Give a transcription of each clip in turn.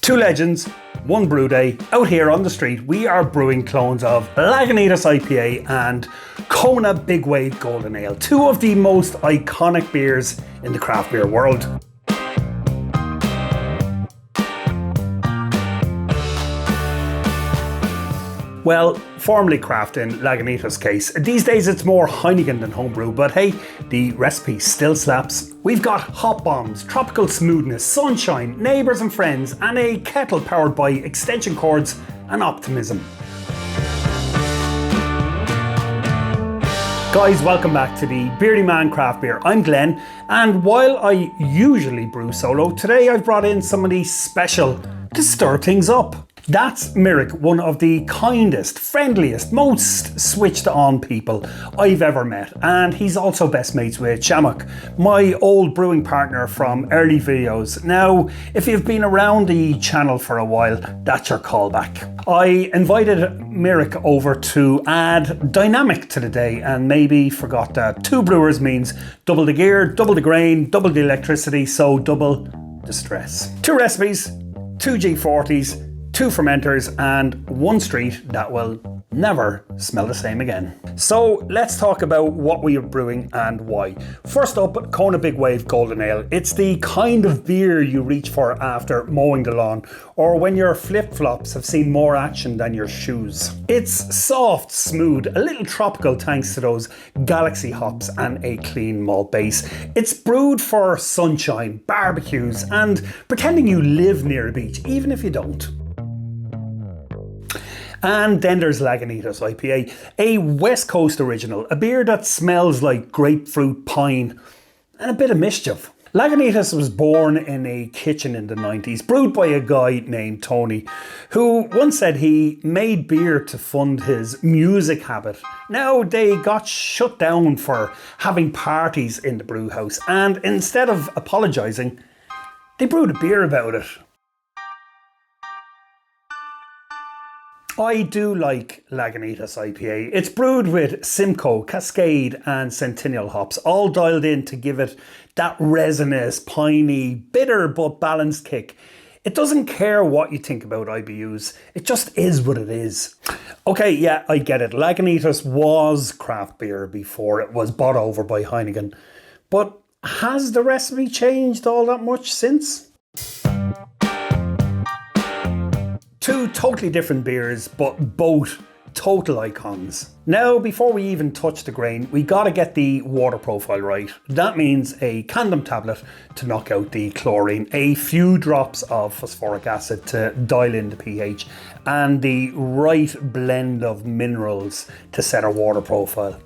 Two legends, one brew day. Out here on the street, we are brewing clones of Lagunitas IPA and Kona Big Wave Golden Ale, two of the most iconic beers in the craft beer world. Well, formerly craft in Lagunitas' case. These days it's more Heineken than homebrew, but hey, the recipe still slaps. We've got hop bombs, tropical smoothness, sunshine, neighbours and friends, and a kettle powered by extension cords and optimism. Guys, welcome back to the Beardyman Craft Beer. I'm Glenn, and while I usually brew solo, today I've brought in somebody special to stir things up. That's Miro, one of the kindest, friendliest, most switched on people I've ever met, and he's also best mates with Shamrock, my old brewing partner from early videos. Now, if you've been around the channel for a while, that's your callback. I invited Miro over to add dynamic to the day and maybe forgot that two brewers means double the gear, double the grain, double the electricity, so double the stress. Two recipes, two G40s, two fermenters, and one street that will never smell the same again. So let's talk about what we are brewing and why. First up, Kona Big Wave Golden Ale. It's the kind of beer you reach for after mowing the lawn, or when your flip-flops have seen more action than your shoes. It's soft, smooth, a little tropical thanks to those galaxy hops and a clean malt base. It's brewed for sunshine, barbecues, and pretending you live near a beach, even if you don't. And then there's Lagunitas IPA, a West Coast original, a beer that smells like grapefruit, pine, and a bit of mischief. Lagunitas was born in a kitchen in the 90s, brewed by a guy named Tony, who once said he made beer to fund his music habit. Now they got shut down for having parties in the brew house, and instead of apologising, they brewed a beer about it. I do like Lagunitas IPA. It's brewed with Simcoe, Cascade and Centennial hops, all dialed in to give it that resinous, piney, bitter but balanced kick. It doesn't care what you think about IBUs, it just is what it is. Okay, yeah, I get it. Lagunitas was craft beer before it was bought over by Heineken. But has the recipe changed all that much since? Two totally different beers, but both total icons. Now, before we even touch the grain, we gotta get the water profile right. That means a condom tablet to knock out the chlorine, a few drops of phosphoric acid to dial in the pH, and the right blend of minerals to set our water profile.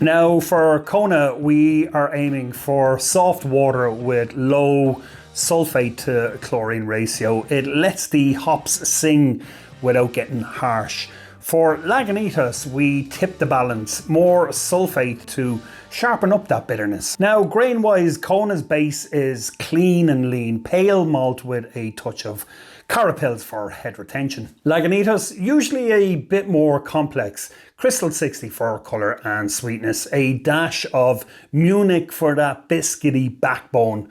Now, for Kona, we are aiming for soft water with low sulfate to chlorine ratio. It lets the hops sing without getting harsh. For Lagunitas, we tip the balance, more sulfate to sharpen up that bitterness. Now, grain-wise, Kona's base is clean and lean, pale malt with a touch of carapils for head retention. Lagunitas, usually a bit more complex, Crystal 60 for colour and sweetness, a dash of Munich for that biscuity backbone.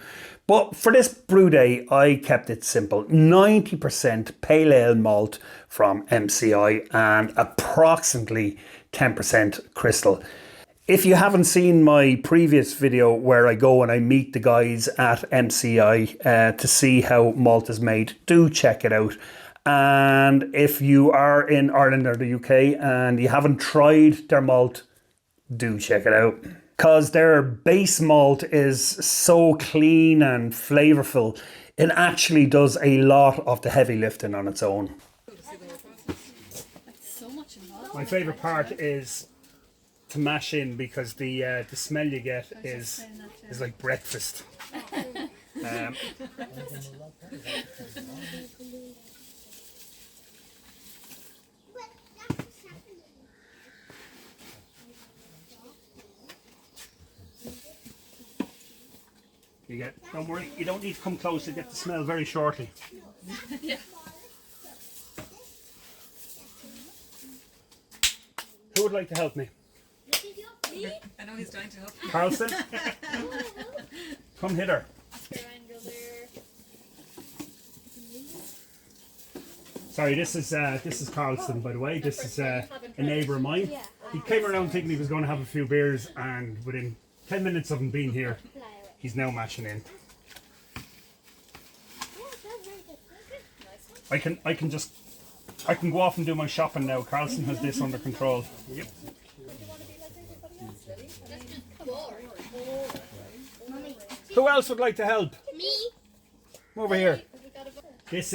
But for this brew day, I kept it simple. 90% pale ale malt from MCI and approximately 10% crystal. If you haven't seen my previous video where I go and I meet the guys at MCI to see how malt is made, do check it out. And if you are in Ireland or the UK and you haven't tried their malt, do check it out. Because their base malt is so clean and flavourful, it actually does a lot of the heavy lifting on its own. My favourite part is to mash in, because the smell you get is like breakfast. Don't worry, you don't need to come close, you get the smell very shortly. Yeah. Who would like to help me? Me? I know he's trying to help. Carlson? Come hither. Sorry, this is Carlston, by the way. This is a neighbour of mine. He came around thinking he was going to have a few beers, and within 10 minutes of him being here, he's now mashing in. I can go off and do my shopping now. Carlson has this under control. Yep. Who else would like to help? Me. Come over here. This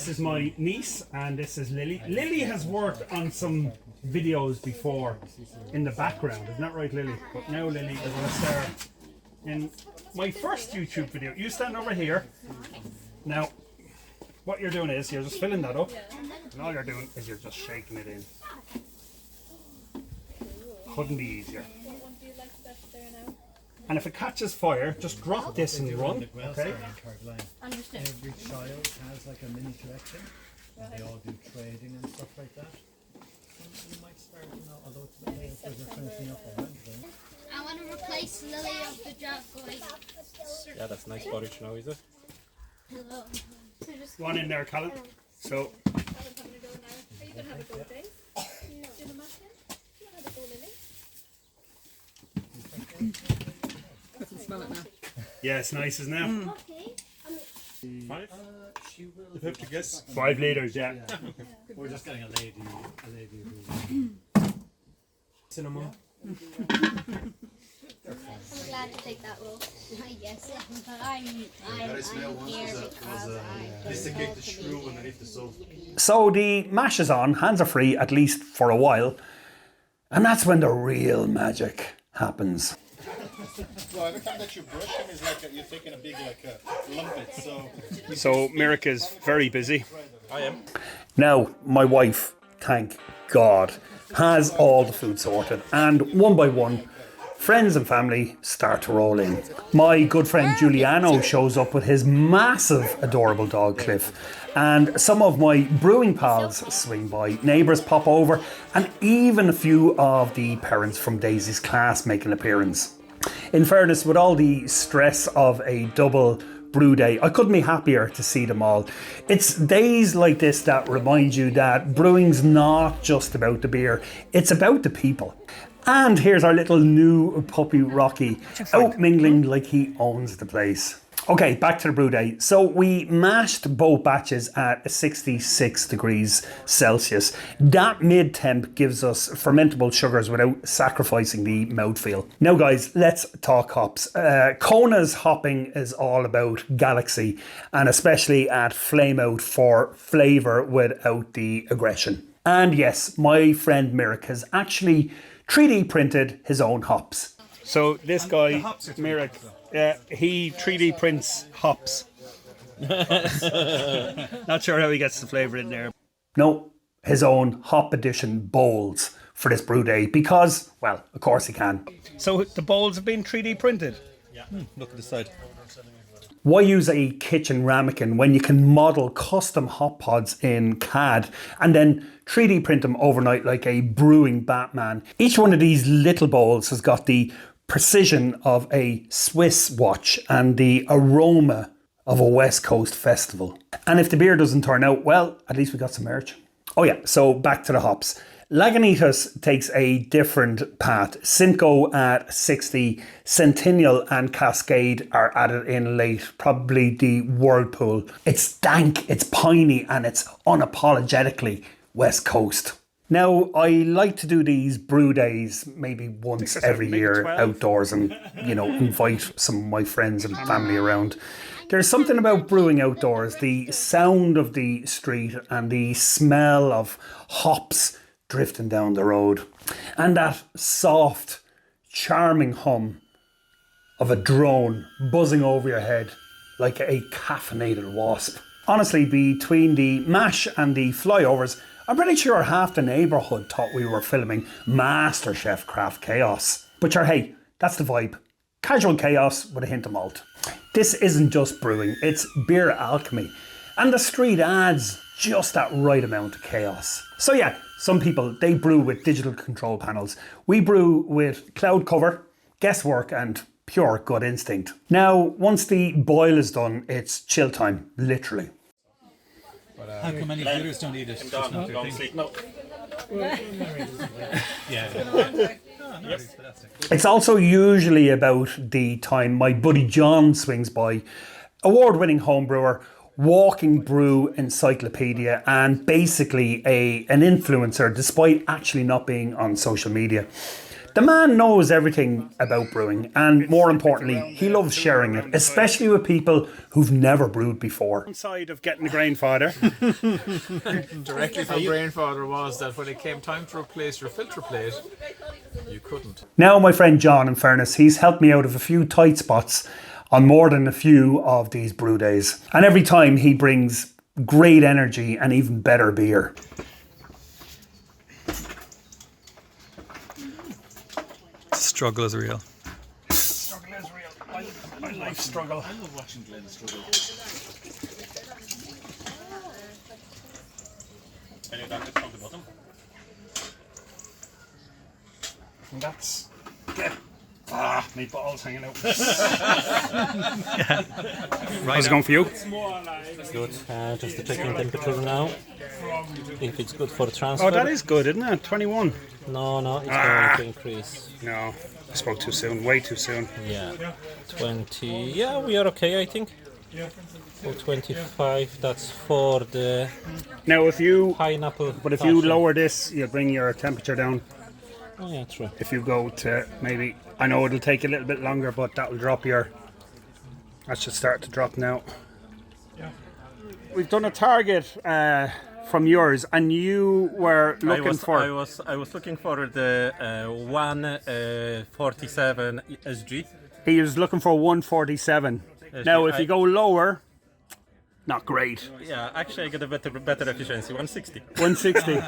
is my niece, and this is Lily. Lily has worked on some videos before in the background, isn't that right, Lily? But now Lily is going to star in my first YouTube video. You stand over here. Now, what you're doing is you're just filling that up, and all you're doing is you're just shaking it in. Couldn't be easier. And if it catches fire, just drop this and run, okay? Understood. Every child has like a mini collection. They all do trading and stuff like that. You might start, although it's a bit later because we're finishing up already. I want to replace Lily of the Jaguar. Yeah, that's nice porridge now, is it? Hello. One in there, Colin. So, Are you going to have a go, Dave? Do the mash then? You want to have a go, Lily? I can smell it now. yeah, it's nice, isn't it? Okay. 5? You have to guess. 5 litres, yeah. We're just getting a lady who Cinnamon. I'm glad to take that role. Yes, but I'm here because So the mash is on, hands are free, at least for a while. And that's when the real magic happens. No, every time that you brush him, it's like you're taking a big lumpet. So Mirek is very busy. I am. Now, my wife, thank God, has all the food sorted. And one by one, friends and family start to roll in. My good friend Giuliano shows up with his massive, adorable dog Cliff. And some of my brewing pals swing by, neighbours pop over, and even a few of the parents from Daisy's class make an appearance. In fairness, with all the stress of a double brew day, I couldn't be happier to see them all. It's days like this that remind you that brewing's not just about the beer, it's about the people. And here's our little new puppy Rocky, out mingling like he owns the place. Okay, back to the brew day. So we mashed both batches at 66 degrees Celsius. That mid-temp gives us fermentable sugars without sacrificing the mouthfeel. Now guys, let's talk hops. Kona's hopping is all about galaxy, and especially at Flame Out for flavour without the aggression. And yes, my friend Mirek has actually 3D printed his own hops. So this guy, Mirek, he 3D prints hops. Not sure how he gets the flavour in there. No, his own hop edition bowls for this brew day because, well, of course he can. So the bowls have been 3D printed? Yeah. Look at the side. Why use a kitchen ramekin when you can model custom hop pods in CAD and then 3D print them overnight like a brewing Batman? Each one of these little bowls has got the precision of a Swiss watch and the aroma of a West Coast festival. And if the beer doesn't turn out, well, at least we got some merch. Oh yeah, so back to the hops. Lagunitas takes a different path. Simcoe at 60, Centennial and Cascade are added in late, probably the Whirlpool. It's dank, it's piney, and it's unapologetically West Coast. Now, I like to do these brew days maybe once every year 12. Outdoors and, invite some of my friends and family around. There's something about brewing outdoors, the sound of the street and the smell of hops drifting down the road, and that soft, charming hum of a drone buzzing over your head like a caffeinated wasp. Honestly, between the mash and the flyovers, I'm pretty sure half the neighbourhood thought we were filming MasterChef Craft Chaos. But sure, hey, that's the vibe. Casual chaos with a hint of malt. This isn't just brewing, it's beer alchemy. And the street adds just that right amount of chaos. So yeah, some people, they brew with digital control panels. We brew with cloud cover, guesswork and pure gut instinct. Now, once the boil is done, it's chill time, literally. But, How come many brewers don't eat it? I'm done. I'm going to sleep. No. Yeah. It's also usually about the time my buddy John swings by, award-winning homebrewer, walking brew encyclopedia, and basically an influencer despite actually not being on social media. The man knows everything about brewing, and more importantly, he loves sharing it, especially with people who've never brewed before. Inside of getting the Grainfather. Directly from Grainfather was that when it came time to replace your filter plate, you couldn't. Now, my friend John, in fairness, he's helped me out of a few tight spots on more than a few of these brew days. And every time he brings great energy and even better beer. Struggle is real. Struggle is real. My life struggle. I love watching Glenn struggle. Can you back it from the bottom? And that's... my balls hanging out. How's it going for you? It's good. Just the checking temperature now. If it's good for transfer. Oh, that is good, isn't it? 21. No, it's going to increase. No, I spoke too soon. Way too soon. Yeah, 20. Yeah, we are okay, I think. For 25, that's for the Now, if you... pineapple. But if you lower this, you bring your temperature down. Oh yeah, true. If you go to maybe... I know it'll take a little bit longer, but that'll drop your... That should start to drop now. We've done a target from yours, and you were looking for... I was looking for the 147 SG. He was looking for 147. Now, if you go lower, not great. Yeah, actually I get a better efficiency, 160. 160.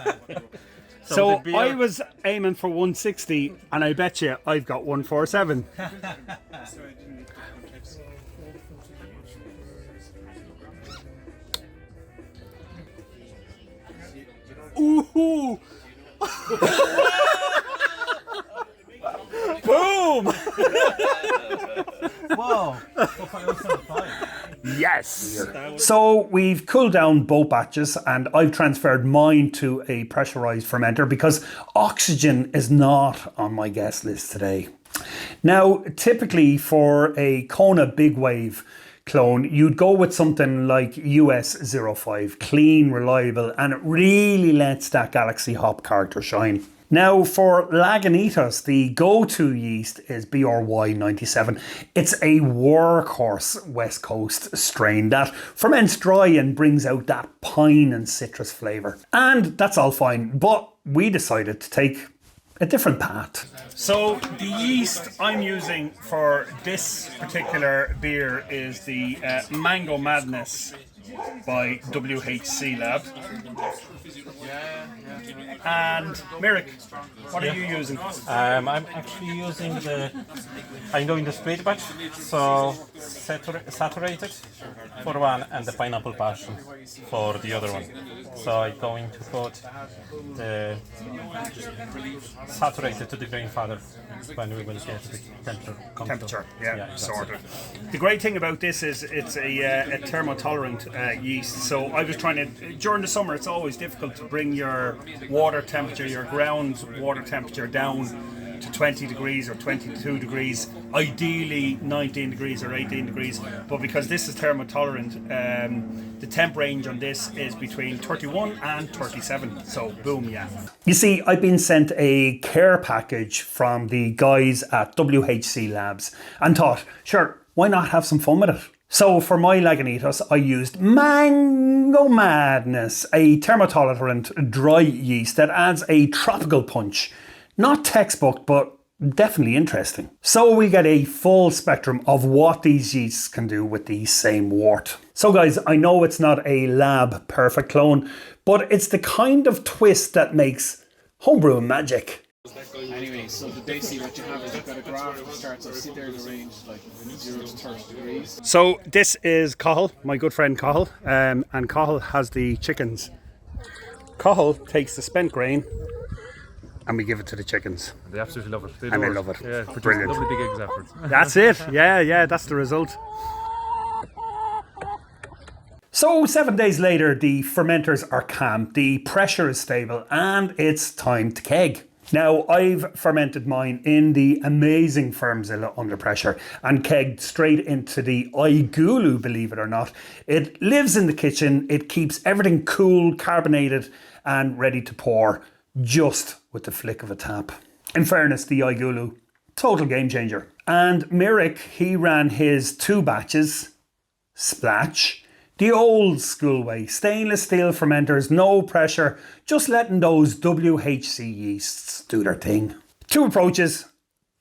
So I was aiming for 160, and I bet you I've got 147. Ooh! Boom! Whoa! Yes! So we've cooled down both batches, and I've transferred mine to a pressurized fermenter because oxygen is not on my guest list today. Now, typically for a Kona Big Wave clone, you'd go with something like US-05, clean, reliable, and it really lets that Galaxy hop character shine. Now, for Lagunitas, the go-to yeast is BRY97. It's a workhorse West Coast strain that ferments dry and brings out that pine and citrus flavour. And that's all fine, but we decided to take a different path. So the yeast I'm using for this particular beer is the Mango Madness by WHC Lab. And Mirik, what are you using? I'm actually using I'm going the split batch, so saturated for one and the pineapple passion for the other one. So I'm going to put the saturated to the Grainfather when we will get the temperature. Sorted. The great thing about this is it's a thermotolerant yeast. So I was trying to, during the summer it's always difficult to bring your water temperature, your ground water temperature down to 20 degrees or 22 degrees, ideally 19 degrees or 18 degrees, but because this is thermotolerant, the temp range on this is between 31 and 37, so boom, yeah. You see, I've been sent a care package from the guys at WHC Labs and thought, sure, why not have some fun with it? So for my Lagunitas, I used Mango Madness, a thermotolerant dry yeast that adds a tropical punch. Not textbook, but definitely interesting. So we get a full spectrum of what these yeasts can do with the same wort. So guys, I know it's not a lab perfect clone, but it's the kind of twist that makes homebrewing magic. Anyway, so basically what you have is you've got a graph that starts to sit there in the range like 0 to 30 degrees. So this is Cathal, my good friend Cathal, and Cathal has the chickens. Cathal takes the spent grain and we give it to the chickens. They absolutely love it. They love it. Yeah, produce Brilliant. lovely big eggs afterwards. That's it. Yeah, that's the result. So 7 days later, the fermenters are camped, the pressure is stable, and it's time to keg. Now, I've fermented mine in the amazing Firmzilla under pressure and kegged straight into the Igulu, believe it or not. It lives in the kitchen, it keeps everything cool, carbonated, and ready to pour just with the flick of a tap. In fairness, the Igulu, total game changer. And Mirik, he ran his 2 batches, splash, the old school way, stainless steel fermenters, no pressure, just letting those WHC yeasts do their thing. 2 approaches,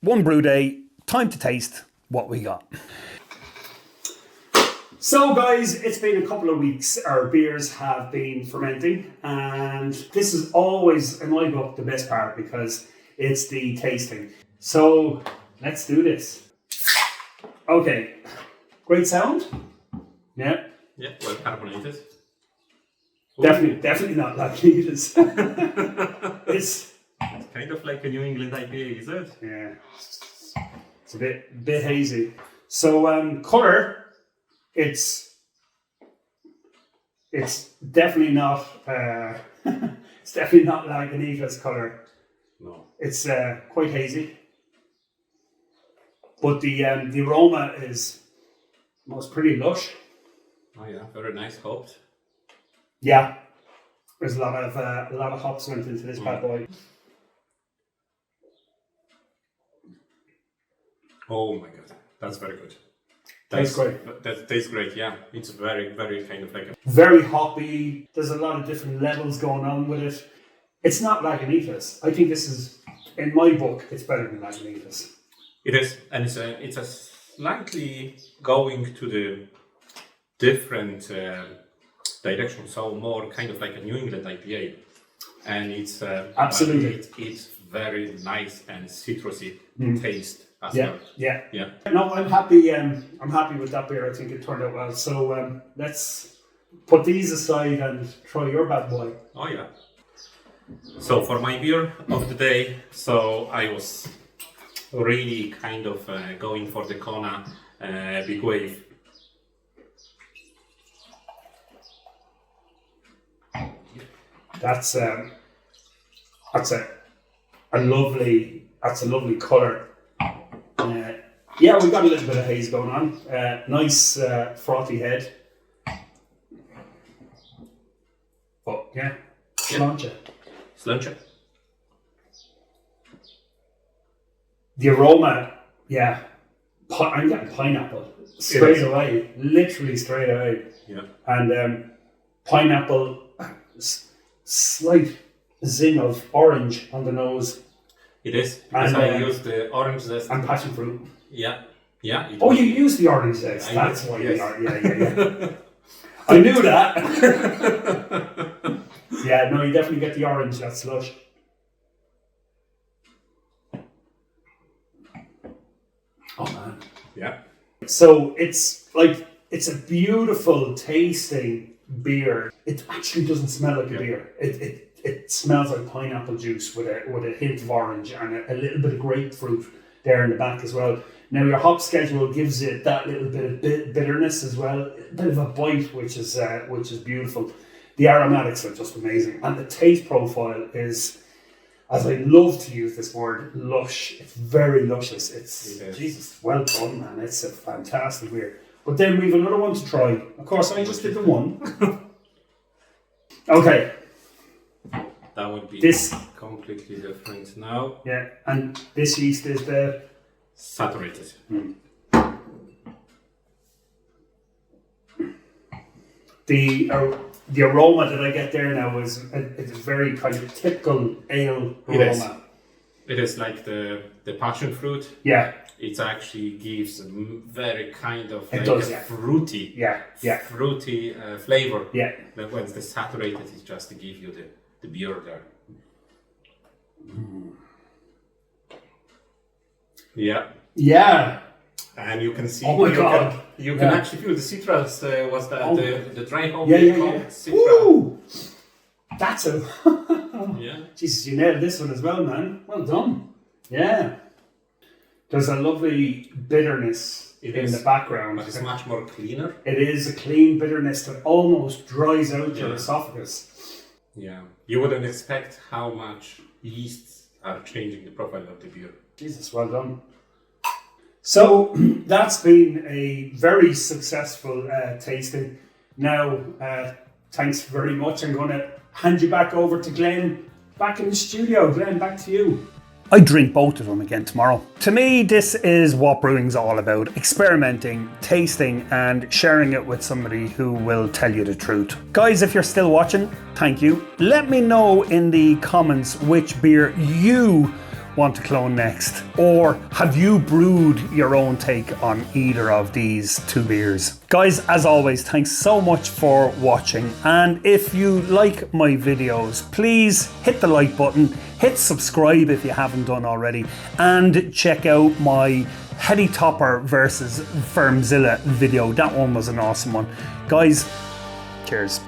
1 brew day, time to taste what we got. So guys, it's been a couple of weeks. Our beers have been fermenting, and this is always, in my book, the best part because it's the tasting. So let's do this. Okay, great sound. Yeah. Yeah, well carbonated. Definitely not Lagunitas. It's kind of like a New England IPA, is it? Yeah. It's a bit hazy. So colour, it's definitely not it's definitely not Lagunitas colour. No. It's quite hazy. But the aroma is most pretty lush. Oh yeah, very nice hopped. Yeah, there's a lot of hops went into this bad boy. Oh my god, that's very good. Tastes great. That tastes great. Yeah, it's very kind of like a Very hoppy. There's a lot of different levels going on with it. It's not Lagunitas. I think this is, in my book, it's better than Lagunitas. It is, and it's a slightly going to the different direction, so more kind of like a New England IPA, and it's Absolutely. It's very nice and citrusy taste as well. Yeah. Yeah. No, I'm happy. I'm happy with that beer. I think it turned out well. So let's put these aside and try your bad boy. Oh yeah. So for my beer of the day, so I was really kind of going for the Kona Big Wave. That's a lovely colour. Yeah, we've got a little bit of haze going on. Nice frothy head. But yeah, sláinte. Sláinte. The aroma, yeah, I'm getting pineapple straight away, literally straight away. Yeah. And pineapple, slight zing of orange on the nose. It is, because And, I used the orange zest. And passion fruit. Yeah. Yeah. Oh, you use the orange zest. I That's use- why yes. you are. Yeah. I knew that. Yeah, no, you definitely get the orange. That's lush. Oh man. Yeah. So it's a beautiful tasting beer. It actually doesn't smell like a beer. It smells like pineapple juice with a hint of orange and a little bit of grapefruit there in the back as well. Now your hop schedule gives it that little bit of bitterness as well, a bit of a bite, which is beautiful. The aromatics are just amazing, and the taste profile is, as I love to use this word, lush. It's very luscious. It's Jesus, well done, man. It's a fantastic beer. But then we've another one to try. Of course, I just did the one. Okay. That would be This completely different now. Yeah, and this yeast is the saturated. The aroma that I get there now is it's a very kind of typical ale aroma. It is like the passion fruit. Yeah. It actually gives a very kind of It like does, a yeah. fruity, fruity flavor. Yeah. But when it's saturated, it's just to give you the beer there. Yeah. Yeah. And you can see. Oh my God. You can actually feel the citrus. Was that the dry hop? Yeah. Citra. Woo! That's a. Yeah. Jesus, you nailed this one as well, man. Well done. Yeah. There's a lovely bitterness in is, the background. but it's much more cleaner. It is a clean bitterness that almost dries out your esophagus. Yeah, you wouldn't expect how much yeasts are changing the profile of the beer. Jesus, well done. So that's been a very successful tasting. Now, thanks very much. I'm going to hand you back over to Glenn, back in the studio. Glenn, back to you. I drink both of them again tomorrow. To me, this is what brewing's all about. Experimenting, tasting, and sharing it with somebody who will tell you the truth. Guys, if you're still watching, thank you. Let me know in the comments which beer you want to clone next, or have you brewed your own take on either of these two beers? Guys, as always, thanks so much for watching, and if you like my videos, please hit the like button, hit subscribe if you haven't done already, and check out my Heady Topper versus Firmzilla video. That one was an awesome one. Guys, cheers.